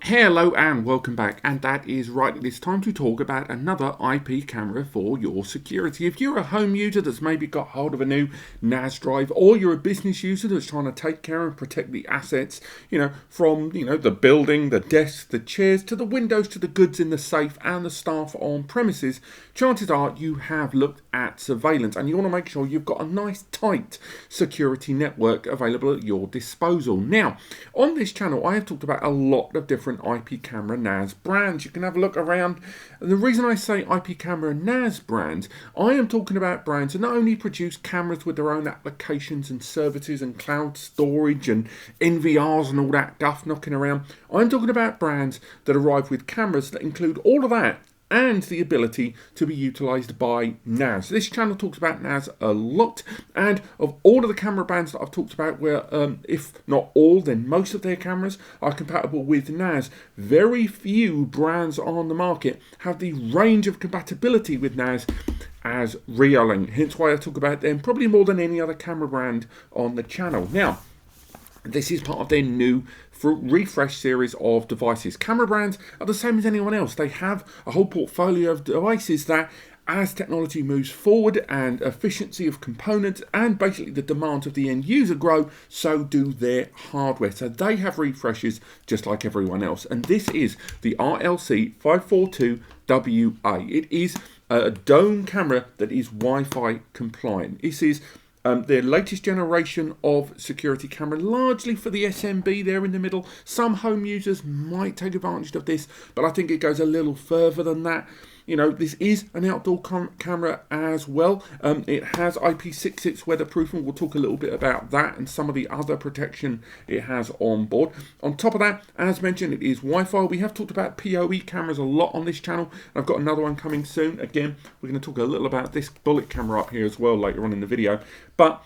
Hello and welcome back, and that is right, it's time to talk about another IP camera for your security. If you're a home user that's maybe got hold of a new NAS drive, or you're a business user that's trying to take care and protect the assets, from the building, the desks, the chairs, to the windows, to the goods in the safe and the staff on premises, chances are you have looked at surveillance and you want to make sure you've got a nice tight security network available at your disposal. Now, on this channel I have talked about a lot of different IP camera NAS brands. You can have a look around. And the reason I say IP camera NAS brands, I am talking about brands that not only produce cameras with their own applications and services and cloud storage and NVRs and all that stuff knocking around. I'm talking about brands that arrive with cameras that include all of that and the ability to be utilised by NAS. This channel talks about NAS a lot, and of all of the camera brands that I've talked about, where if not all, then most of their cameras are compatible with NAS, very few brands on the market have the range of compatibility with NAS as Reolink. Hence why I talk about them probably more than any other camera brand on the channel. Now, this is part of their new refresh series of devices. Camera brands are the same as anyone else. They have a whole portfolio of devices that, as technology moves forward and efficiency of components and basically the demands of the end user grow, so do their hardware. So they have refreshes just like everyone else. And this is the RLC-542WA. It is a dome camera that is Wi-Fi compliant. This is their latest generation of security camera, largely for the SMB there in the middle. Some home users might take advantage of this, but I think it goes a little further than that. This is an outdoor camera as well. It has IP66 weatherproofing. We'll talk a little bit about that and some of the other protection it has on board. On top of that, as mentioned, it is Wi-Fi. We have talked about PoE cameras a lot on this channel. I've got another one coming soon. Again, we're going to talk a little about this bullet camera up here as well later on in the video. But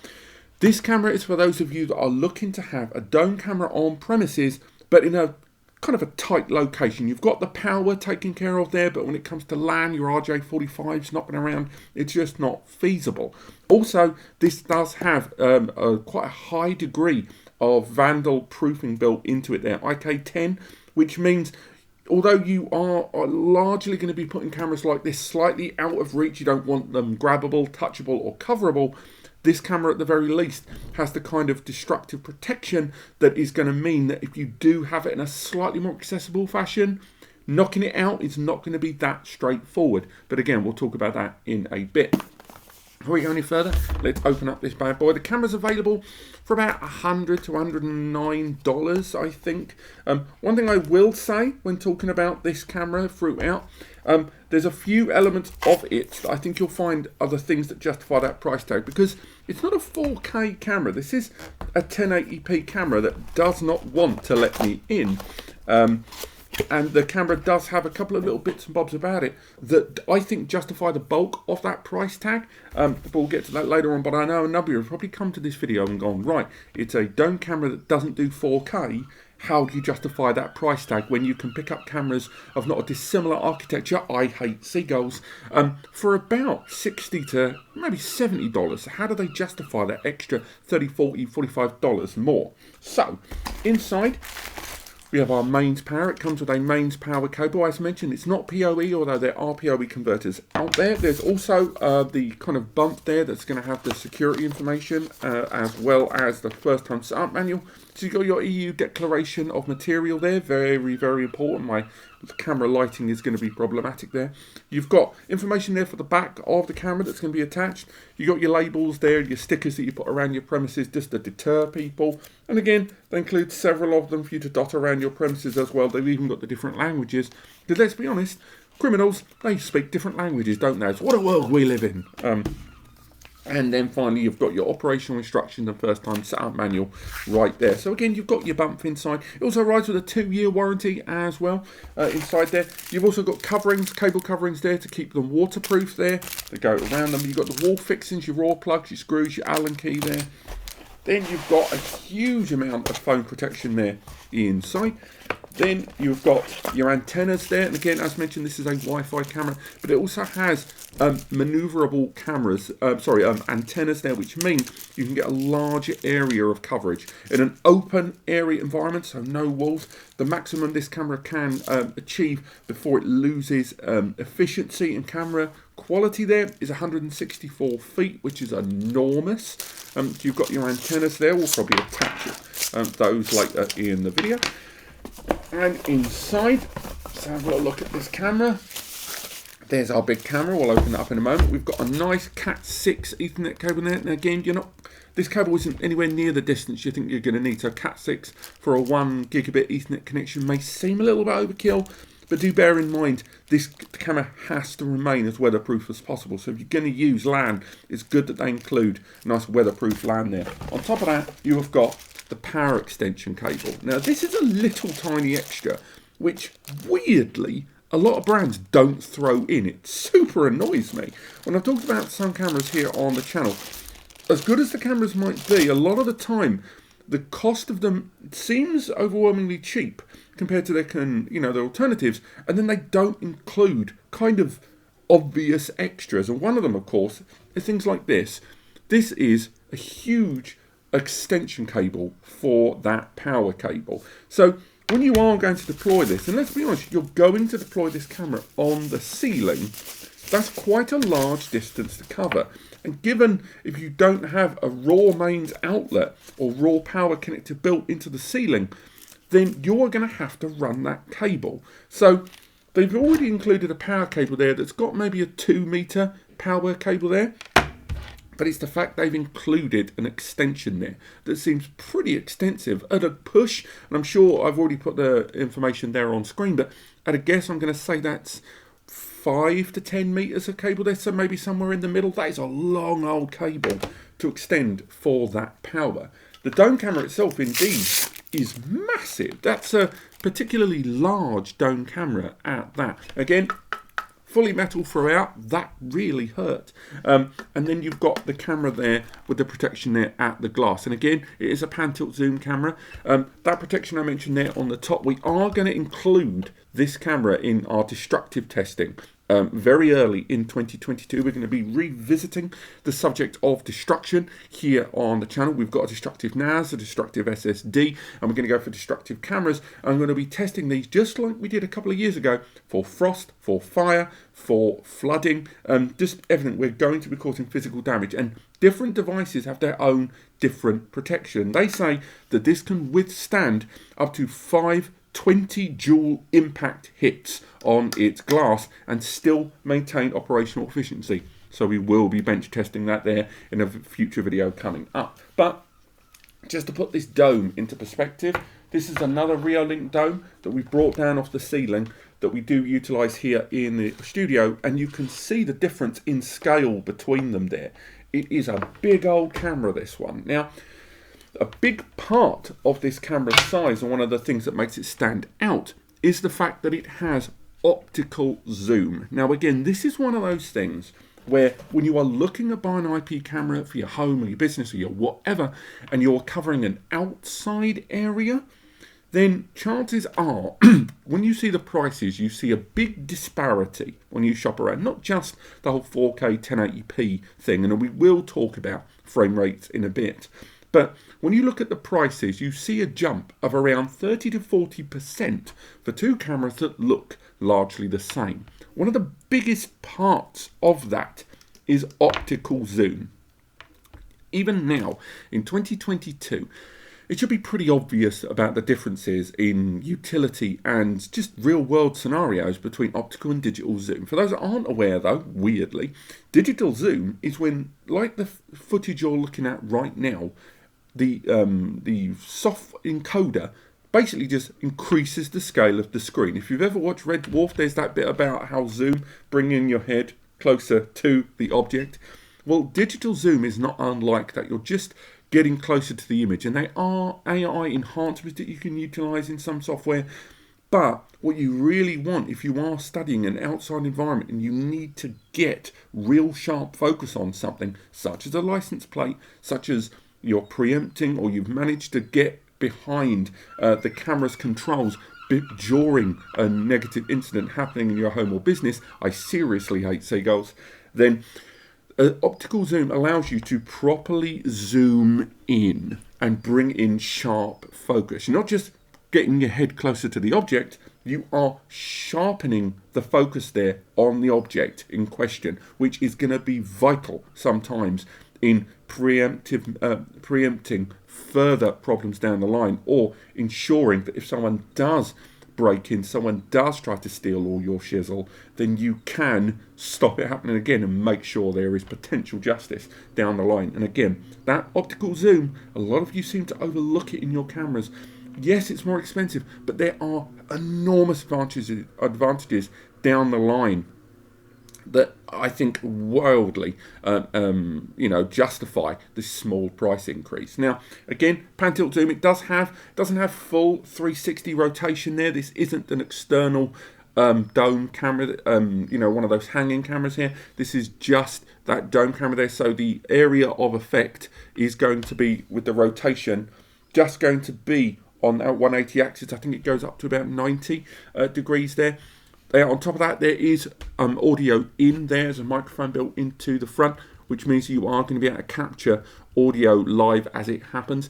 this camera is for those of you that are looking to have a dome camera on premises, but in a kind of a tight location. You've got the power taken care of there, but when it comes to LAN, your RJ45's knocking around, it's just not feasible. Also, this does have quite a high degree of vandal proofing built into it there, IK10, which means although you are largely going to be putting cameras like this slightly out of reach, you don't want them grabbable, touchable or coverable, this camera at the very least has the kind of destructive protection that is going to mean that if you do have it in a slightly more accessible fashion, knocking it out is not going to be that straightforward. But again, we'll talk about that in a bit. Before we go any further, let's open up this bad boy. The camera's available for about $100 to $109, I think. One thing I will say when talking about this camera throughout, there's a few elements of it that I think you'll find are the things that justify that price tag, because it's not a 4K camera. This is a 1080p camera that does not want to let me in. And the camera does have a couple of little bits and bobs about it that I think justify the bulk of that price tag. But we'll get to that later on. But I know a number of you have probably come to this video and gone, right, it's a dome camera that doesn't do 4K. How do you justify that price tag when you can pick up cameras of not a dissimilar architecture, I hate seagulls, for about $60 to maybe $70? So how do they justify that extra $30, $40, $45 more? So, inside, we have our mains power. It comes with a mains power cable. As mentioned, it's not PoE, although there are PoE converters out there. There's also the kind of bump there that's going to have the security information, as well as the first time setup manual. So you've got your EU declaration of material there. Very, very important. My camera lighting is going to be problematic there. You've got information there for the back of the camera that's going to be attached. You've got your labels there, your stickers that you put around your premises just to deter people. And again, they include several of them for you to dot around your premises as well. They've even got the different languages. Because let's be honest, criminals, they speak different languages, don't they? So what a world we live in. And then finally, you've got your operational instructions and first time setup manual right there. So again, you've got your bump inside. It also arrives with a 2-year warranty as well inside there. You've also got coverings, cable coverings there to keep them waterproof there. They go around them. You've got the wall fixings, your raw plugs, your screws, your Allen key there. Then you've got a huge amount of foam protection there inside. Then you've got your antennas there, and again, as mentioned, this is a Wi-Fi camera, but it also has maneuverable antennas there, which mean you can get a larger area of coverage in an open area environment, so no walls. The maximum this camera can achieve before it loses efficiency and camera quality there is 164 feet, which is enormous. You've got your antennas there. We'll probably attach those later in the video. And inside, let's have a little look at this camera. There's our big camera. We'll open that up in a moment. We've got a nice Cat6 Ethernet cable there. And again, this cable isn't anywhere near the distance you think you're going to need. So Cat6 for a 1 gigabit Ethernet connection may seem a little bit overkill, but do bear in mind this camera has to remain as weatherproof as possible. So if you're going to use LAN, it's good that they include a nice weatherproof LAN there. On top of that, you have got the power extension cable. Now this is a little tiny extra, which weirdly a lot of brands don't throw in. It super annoys me. When I've talked about some cameras here on the channel, as good as the cameras might be, a lot of the time the cost of them seems overwhelmingly cheap compared to their alternatives, and then they don't include kind of obvious extras. And one of them, of course, is things like this. This is a huge extension cable for that power cable. So when you are going to deploy this, and let's be honest, you're going to deploy this camera on the ceiling, that's quite a large distance to cover. And given if you don't have a raw mains outlet or raw power connector built into the ceiling, then you're going to have to run that cable. So they've already included a power cable there that's got maybe a 2 meter power cable there. But it's the fact they've included an extension there that seems pretty extensive. At a push, and I'm sure I've already put the information there on screen, but at a guess, I'm going to say that's 5 to 10 meters of cable there, so maybe somewhere in the middle. That is a long old cable to extend for that power. The dome camera itself, indeed, is massive. That's a particularly large dome camera at that. Again, fully metal throughout, that really hurt. And then you've got the camera there with the protection there at the glass. And again, it is a pan tilt zoom camera. That protection I mentioned there on the top, we are going to include this camera in our destructive testing. Very early in 2022, we're going to be revisiting the subject of destruction here on the channel. We've got a destructive NAS, a destructive SSD, and we're going to go for destructive cameras. I'm going to be testing these just like we did a couple of years ago for frost, for fire, for flooding, just everything. We're going to be causing physical damage, and different devices have their own different protection. They say that this can withstand up to 20 joule impact hits on its glass and still maintain operational efficiency. So we will be bench testing that there in a future video coming up. But just to put this dome into perspective, this is another Reolink dome that we brought down off the ceiling that we do utilize here in the studio, and you can see the difference in scale between them there. It is a big old camera, this one. Now, a big part of this camera's size, and one of the things that makes it stand out, is the fact that it has optical zoom. Now again, this is one of those things where when you are looking at buying an IP camera for your home or your business or your whatever, and you're covering an outside area, then chances are, when you see the prices, you see a big disparity when you shop around. Not just the whole 4K 1080p thing, and we will talk about frame rates in a bit. But when you look at the prices, you see a jump of around 30 to 40% for two cameras that look largely the same. One of the biggest parts of that is optical zoom. Even now, in 2022, it should be pretty obvious about the differences in utility and just real-world scenarios between optical and digital zoom. For those that aren't aware, though, weirdly, digital zoom is when, like the footage you're looking at right now, the soft encoder basically just increases the scale of the screen. If you've ever watched Red Dwarf, there's that bit about how zoom bringing your head closer to the object. Well, digital zoom is not unlike that. You're just getting closer to the image, and they are AI enhancements that you can utilize in some software. But what you really want, if you are studying an outside environment and you need to get real sharp focus on something, such as a license plate, such as you're preempting or you've managed to get behind the camera's controls during a negative incident happening in your home or business, I seriously hate seagulls, then optical zoom allows you to properly zoom in and bring in sharp focus. You're not just getting your head closer to the object, you are sharpening the focus there on the object in question, which is going to be vital sometimes in preempting further problems down the line, or ensuring that if someone does break in, someone does try to steal all your shizzle, then you can stop it happening again and make sure there is potential justice down the line. And again, that optical zoom, a lot of you seem to overlook it in your cameras. Yes, it's more expensive, but there are enormous advantages down the line that I think wildly, justify this small price increase. Now, again, pan tilt zoom, it doesn't have full 360 rotation there. This isn't an external dome camera, one of those hanging cameras here. This is just that dome camera there. So the area of effect is going to be, with the rotation, just going to be on that 180 axis. I think it goes up to about 90 degrees there. On top of that, there is audio in there. There's a microphone built into the front, which means you are going to be able to capture audio live as it happens.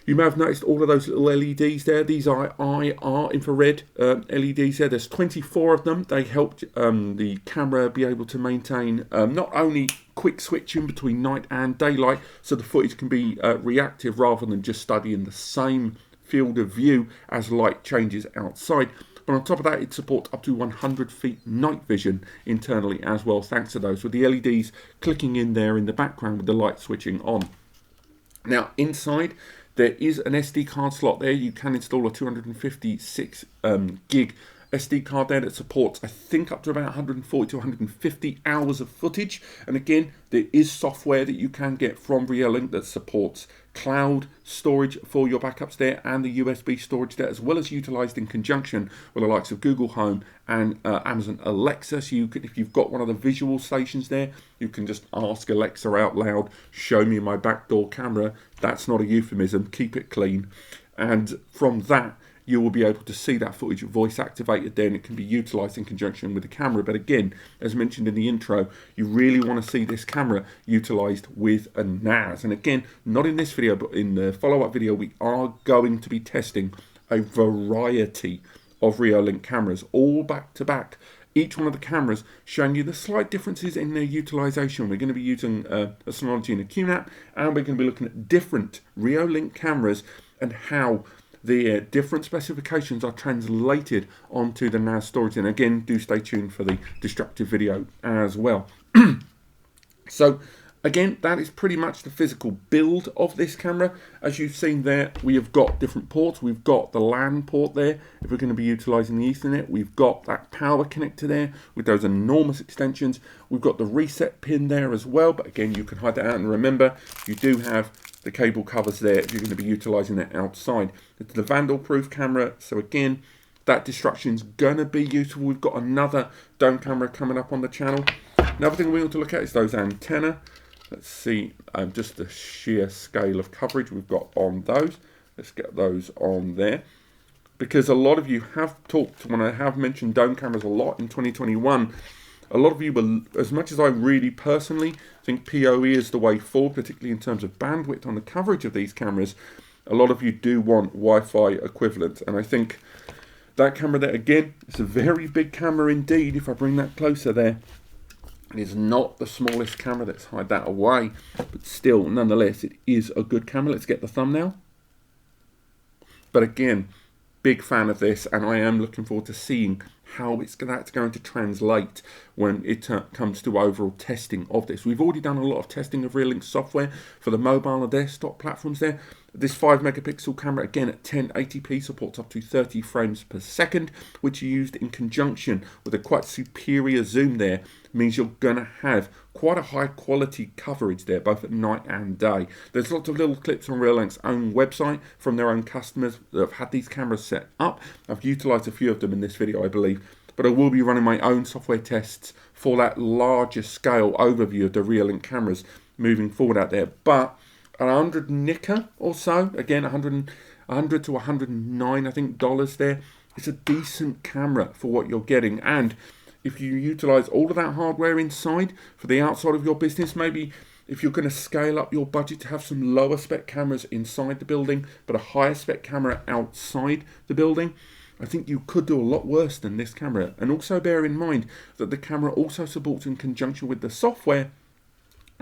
You may have noticed all of those little LEDs there. These are IR infrared LEDs there. There's 24 of them. They help the camera be able to maintain not only quick switching between night and daylight, so the footage can be reactive rather than just studying the same field of view as light changes outside. But on top of that, it supports up to 100 feet night vision internally as well, thanks to those, with the LEDs clicking in there in the background with the light switching on. Now, inside, there is an SD card slot there. You can install a 256 gig SD card there that supports, I think, up to about 140 to 150 hours of footage. And again, there is software that you can get from Reolink that supports cloud storage for your backups there, and the USB storage there, as well as utilized in conjunction with the likes of Google Home and Amazon Alexa. So you can, if you've got one of the visual stations there, you can just ask Alexa out loud, show me my backdoor camera. That's not a euphemism, keep it clean. And from that, you will be able to see that footage voice activated there, and it can be utilized in conjunction with the camera. But again, as mentioned in the intro, you really want to see this camera utilized with a NAS. And again, not in this video, but in the follow-up video, we are going to be testing a variety of Reolink cameras, all back to back. Each one of the cameras showing you the slight differences in their utilization. We're going to be using a Synology and a QNAP, and we're going to be looking at different Reolink cameras and how the different specifications are translated onto the NAS storage. And again, do stay tuned for the destructive video as well. So again, that is pretty much the physical build of this camera. As you've seen there, we have got different ports. We've got the LAN port there, if we're going to be utilizing the Ethernet. We've got that power connector there with those enormous extensions. We've got the reset pin there as well, but again, you can hide that out. And remember, you do have the cable covers there if you're going to be utilizing that outside. It's the vandal-proof camera, so again, that destruction's going to be useful. We've got another dome camera coming up on the channel. Another thing we want to look at is those antenna. Let's see just the sheer scale of coverage we've got on those. Let's get those on there. Because a lot of you have talked, when I have mentioned dome cameras a lot in 2021, a lot of you will, as much as I really personally think PoE is the way forward, particularly in terms of bandwidth on the coverage of these cameras, a lot of you do want Wi-Fi equivalent. And I think that camera there, again, it's a very big camera indeed. If I bring that closer there, it is not the smallest camera. Let's hide that away. But still, nonetheless, it is a good camera. Let's get the thumbnail. But again, big fan of this, and I am looking forward to seeing how that's going to translate when it comes to overall testing of this. We've already done a lot of testing of Reolink software for the mobile and desktop platforms there. This 5 megapixel camera, again at 1080p, supports up to 30 frames per second, which are used in conjunction with a quite superior zoom there. Means you're going to have quite a high quality coverage there, both at night and day. There's lots of little clips on Reolink's own website from their own customers that have had these cameras set up. I've utilized a few of them in this video, I believe, but I will be running my own software tests for that larger scale overview of the Reolink cameras moving forward out there. But 100 nicker or so, again 100 to 109 I think dollars there, it's a decent camera for what you're getting. And if you utilize all of that hardware inside for the outside of your business, maybe if you're going to scale up your budget to have some lower spec cameras inside the building, but a higher spec camera outside the building, I think you could do a lot worse than this camera. And also bear in mind that the camera also supports, in conjunction with the software,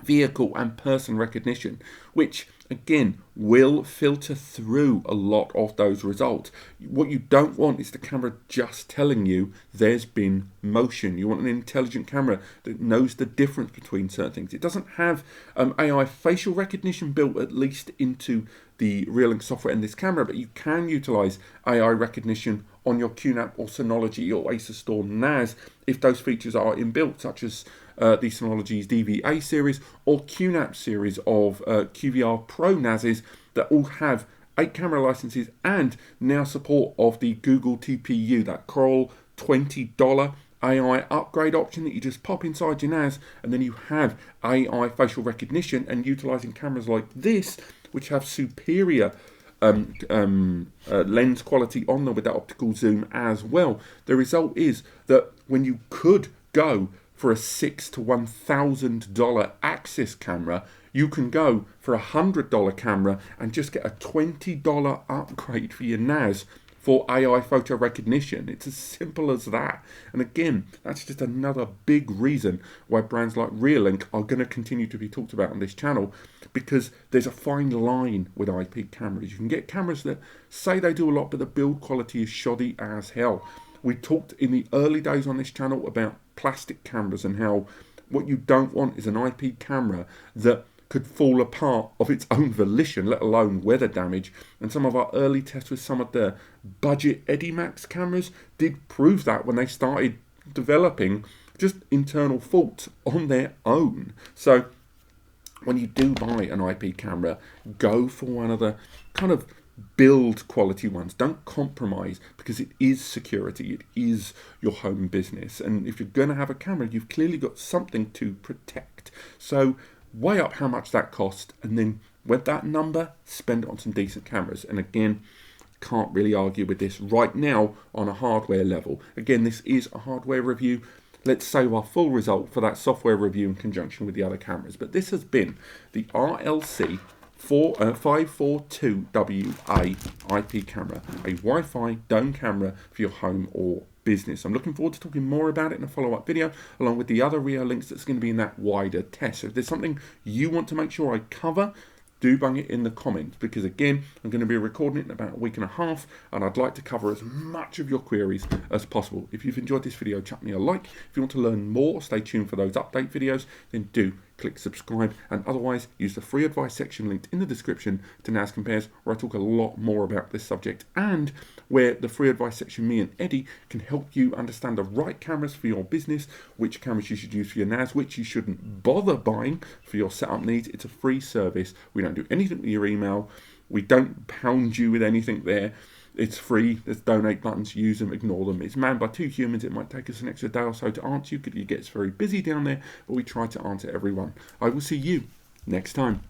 vehicle and person recognition, which again will filter through a lot of those results. What you don't want is the camera just telling you there's been motion. You want an intelligent camera that knows the difference between certain things. It doesn't have AI facial recognition built, at least into the Reolink software in this camera, but you can utilize AI recognition on your QNAP or Synology or Acer Store NAS if those features are inbuilt, such as the Synology's DVA series or QNAP series of QVR Pro NASs that all have 8 camera licenses and now support of the Google TPU, that Kroll $20 AI upgrade option that you just pop inside your NAS, and then you have AI facial recognition. And utilizing cameras like this, which have superior lens quality on them with that optical zoom as well, the result is that when you could go for a $6,000 to $1,000 Axis camera, you can go for a $100 camera and just get a $20 upgrade for your NAS for AI photo recognition. It's as simple as that. And again, that's just another big reason why brands like Reolink are going to continue to be talked about on this channel, because there's a fine line with IP cameras. You can get cameras that say they do a lot, but the build quality is shoddy as hell. We talked in the early days on this channel about plastic cameras and how what you don't want is an IP camera that could fall apart of its own volition, let alone weather damage. And some of our early tests with some of the budget Edimax cameras did prove that when they started developing just internal faults on their own. So when you do buy an IP camera, go for one of the kind of build quality ones. Don't compromise, because it is security, it is your home business, and if you're going to have a camera, you've clearly got something to protect. So weigh up how much that cost, and then with that number, spend it on some decent cameras. And again, can't really argue with this right now on a hardware level. Again, this is a hardware review. Let's save our full result for that software review in conjunction with the other cameras. But this has been the RLC-542WA IP camera, a Wi-Fi dome camera for your home or business. I'm looking forward to talking more about it in a follow-up video, along with the other Reolinks that's going to be in that wider test. So if there's something you want to make sure I cover, do bung it in the comments, because again, I'm going to be recording it in about a week and a half, and I'd like to cover as much of your queries as possible. If you've enjoyed this video, chuck me a like. If you want to learn more, stay tuned for those update videos, then do click subscribe, and otherwise use the free advice section linked in the description to NAS Compares, where I talk a lot more about this subject, and where the free advice section, me and Eddie can help you understand the right cameras for your business, which cameras you should use for your NAS, which you shouldn't bother buying for your setup needs. It's a free service. We don't do anything with your email. We don't pound you with anything there. It's free. There's donate buttons. Use them, ignore them. It's manned by 2 humans. It might take us an extra day or so to answer you, because it gets very busy down there, but we try to answer everyone. I will see you next time.